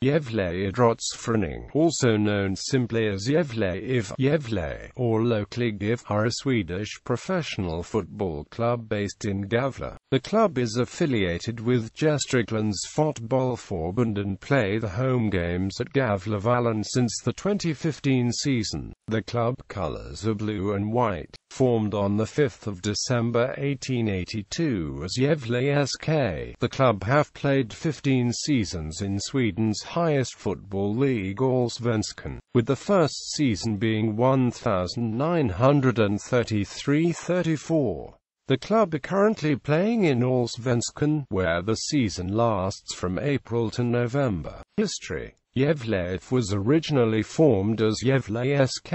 Gefle IF, also known simply as Gefle IF, Gefle, or locally GIF, are a Swedish professional football club based in Gävle. The club is affiliated with Gästrikland's Fotbollförbund and play the home games at Gävlevallen since the 2015 season. The club colours are blue and white. Formed on 5 December 1882 as Gefle SK, the club have played 15 seasons in Sweden's highest football league Allsvenskan, with the first season being 1933-34. The club are currently playing in Allsvenskan, where the season lasts from April to November. History: Gefle IF was originally formed as Gefle SK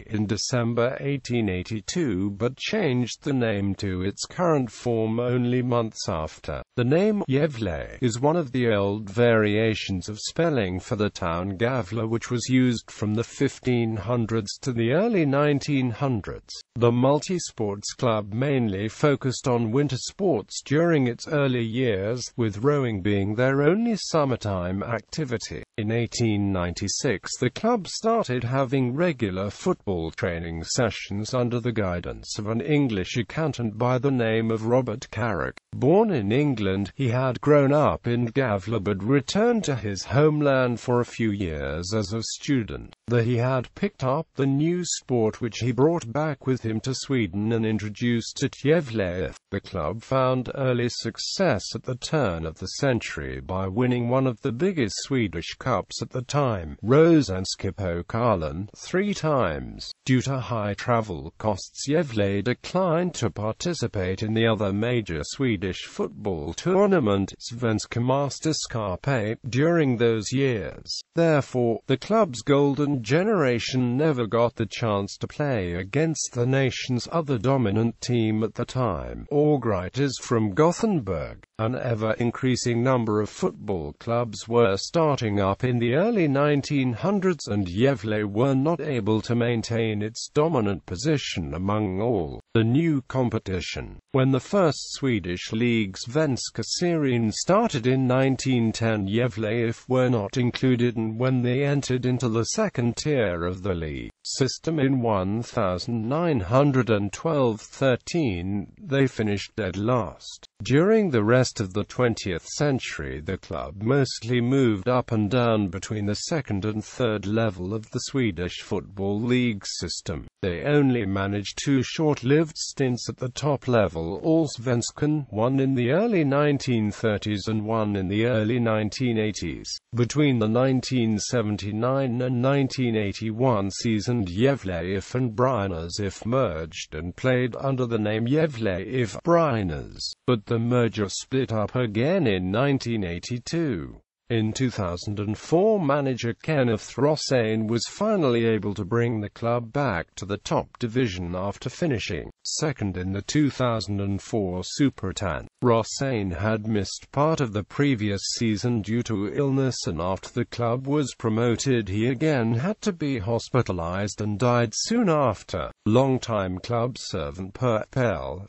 in December 1882 but changed the name to its current form only months after. The name Gefle is one of the old variations of spelling for the town Gävle, which was used from the 1500s to the early 1900s. The multi-sports club mainly focused on winter sports during its early years, with rowing being their only summertime activity. In 1896 the club started having regular football training sessions under the guidance of an English accountant by the name of Robert Carrick. Born in England, he had grown up in Gävle but returned to his homeland for a few years as a student. There he had picked up the new sport which he brought back with him to Sweden and introduced at Gefle IF. The club found early success at the turn of the century by winning one of the biggest Swedish cups at the time, Rosenskipokalen, 3 times. Due to high travel costs, Gefle declined to participate in the other major Swedish football tournament, Svenska Mästerskapet, during those years. Therefore, the club's golden generation never got the chance to play against the nation's other dominant team at the time, Örgrytes from Gothenburg. An ever-increasing number of football clubs were starting up in the early 1900s, and Gefle were not able to maintain its dominant position among all the new competition. When the first Swedish league Svenska Serien started in 1910, Gefle IF were not included, and when they entered into the second tier of the league system in 1912-13, they finished dead last. During the rest of the 20th century, the club mostly moved up and down between the second and third level of the Swedish football league system. They only managed 2 short-lived stints at the top level, Allsvenskan, one in the early 1930s and one in the early 1980s. Between the 1979 and 1981 season, Gefle IF and Brynäs IF merged and played under the name Gefle IF Brynäs, but the merger split up again in 1982. In 2004, manager Kenneth Rosén was finally able to bring the club back to the top division after finishing second in the 2004 Superettan. Rosén had missed part of the previous season due to illness, and after the club was promoted he again had to be hospitalized and died soon after. Longtime club servant Per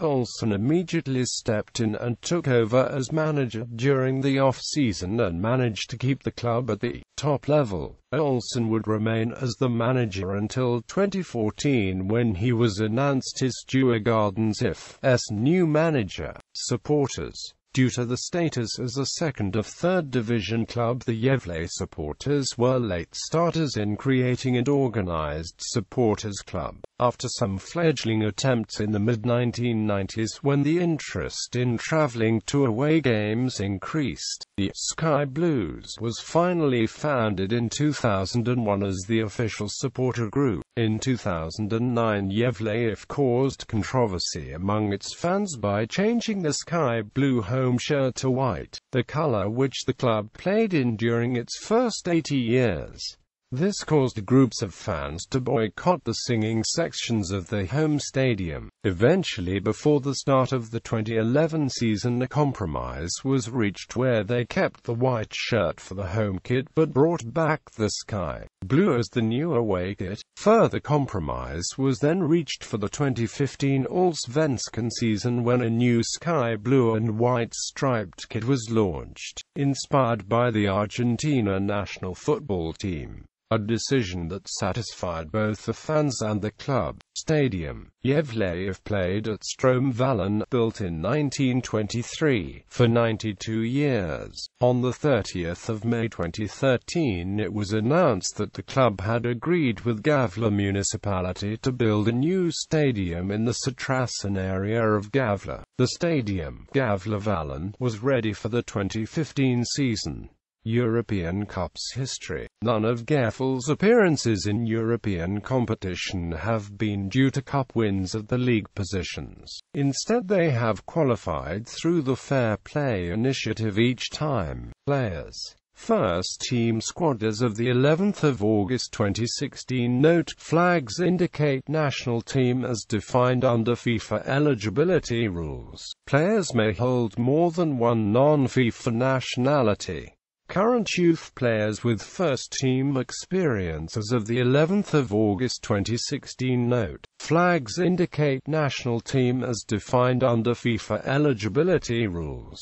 Olsson immediately stepped in and took over as manager during the off-season and managed to keep the club at the top level. Olsson would remain as the manager until 2014, when he was announced as Djurgårdens IF's new manager. Supporters: due to the status as a second or third division club, the Gefle supporters were late starters in creating an organized supporters club. After some fledgling attempts in the mid-1990s, when the interest in traveling to away games increased, the Sky Blues was finally founded in 2001 as the official supporter group. In 2009, Gefle IF caused controversy among its fans by changing the sky blue home shirt to white, the color which the club played in during its first 80 years. This caused groups of fans to boycott the singing sections of the home stadium. Eventually, before the start of the 2011 season, a compromise was reached where they kept the white shirt for the home kit but brought back the sky blue as the new away kit. Further compromise was then reached for the 2015 Allsvenskan season when a new sky blue and white striped kit was launched, inspired by the Argentina national football team. A decision that satisfied both the fans and the club. Stadium. Gefle IF played at Stromvallen, built in 1923, for 92 years. On the 30th of May 2013, it was announced that the club had agreed with Gefle municipality to build a new stadium in the Satrassen area of Gefle. The stadium, Geflevallen, was ready for the 2015 season. European Cups history. None of Gefle's appearances in European competition have been due to cup wins at the league positions. Instead, they have qualified through the Fair Play initiative each time. Players. First team squad as of the 11th of August 2016. Note: flags indicate national team as defined under FIFA eligibility rules. Players may hold more than one non-FIFA nationality. Current youth players with first-team experience as of the 11th of August 2016. Note: flags indicate national team as defined under FIFA eligibility rules.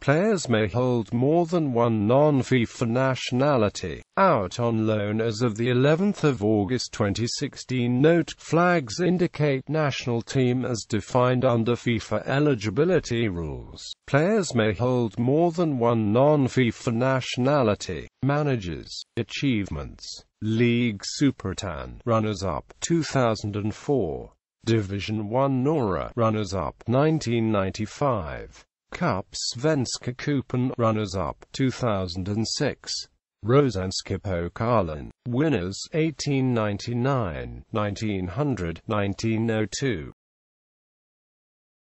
Players may hold more than one non-FIFA nationality. Out on loan as of the 11th of August 2016. Note: flags indicate national team as defined under FIFA eligibility rules. Players may hold more than one non-FIFA nationality. Managers. Achievements. League Superettan, runners-up, 2004. Division 1 Norra, runners-up, 1995. Cup Svenska Cupen, runners-up, 2006. Rosenskipokalen, winners, 1899, 1900, 1902.